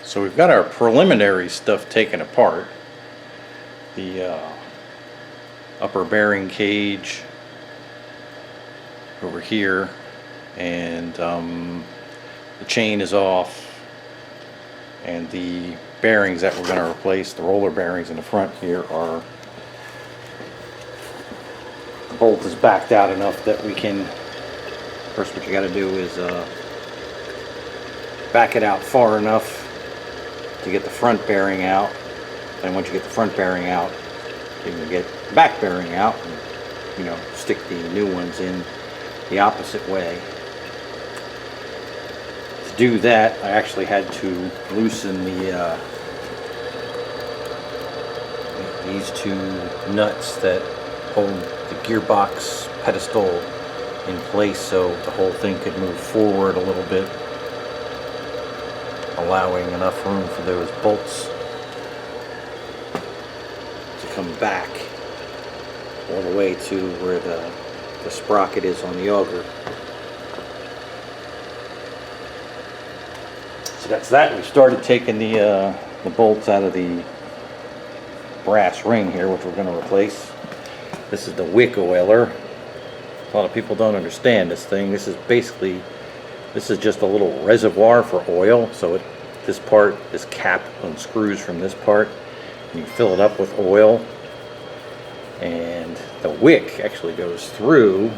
So we've got our preliminary stuff taken apart. The upper bearing cage over here, and the chain is off, and the bearings that we're going to replace, the roller bearings in the front here, are, the bolt is backed out enough that we can, first what you got to do is back it out far enough to get the front bearing out. And once you get the front bearing out, you can get the back bearing out and, you know, stick the new ones in the opposite way. To do that, I actually had to loosen the these two nuts that hold the gearbox pedestal in place so the whole thing could move forward a little bit, allowing enough room for those bolts to come back all the way to where the sprocket is on the auger. So that's that. We started taking the bolts out of the brass ring here, which we're going to replace. This is the wick oiler. A lot of people don't understand this thing. This is basically, this is just a little reservoir for oil. So this part, this cap unscrews from this part, and you fill it up with oil, and the wick actually goes through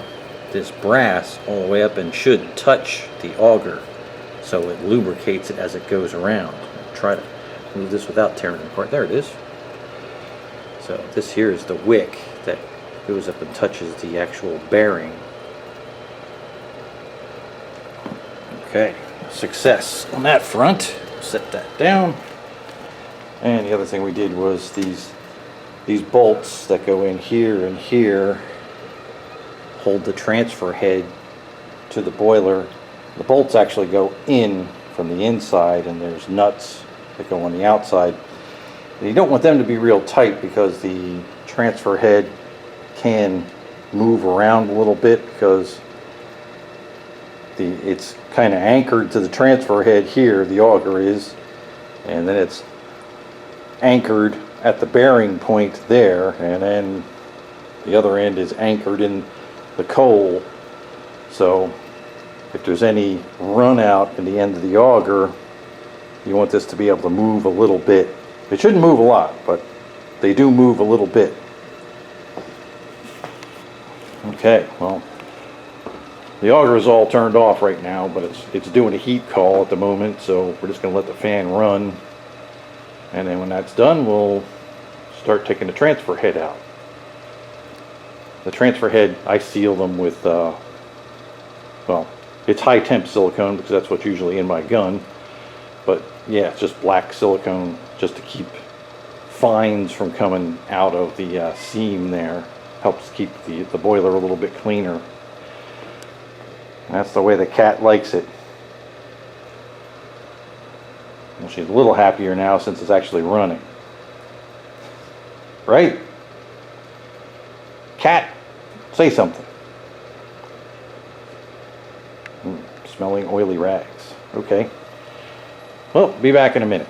this brass all the way up and should touch the auger, so it lubricates it as it goes around. Try to move this without tearing it apart. There it is. So this here is the wick that goes up and touches the actual bearing. Okay, success on that front. Set that down. And the other thing we did was these bolts that go in here and here hold the transfer head to the boiler. The bolts actually go in from the inside, and there's nuts that go on the outside. And you don't want them to be real tight because the transfer head can move around a little bit, because it's kind of anchored to the transfer head here, the auger is, and then it's anchored at the bearing point there, and then the other end is anchored in the coal. So if there's any run out in the end of the auger, you want this to be able to move a little bit. It shouldn't move a lot, but they do move a little bit. Okay, well, the auger is all turned off right now, but it's doing a heat call at the moment, so we're just going to let the fan run. And then when that's done, we'll start taking the transfer head out. The transfer head, I seal them with, well, it's high temp silicone because that's what's usually in my gun. But yeah, it's just black silicone just to keep fines from coming out of the seam there. Helps keep the boiler a little bit cleaner. And that's the way the cat likes it. Well, she's a little happier now since it's actually running. Right? Cat, say something. Smelling oily rags. Okay. Well, be back in a minute.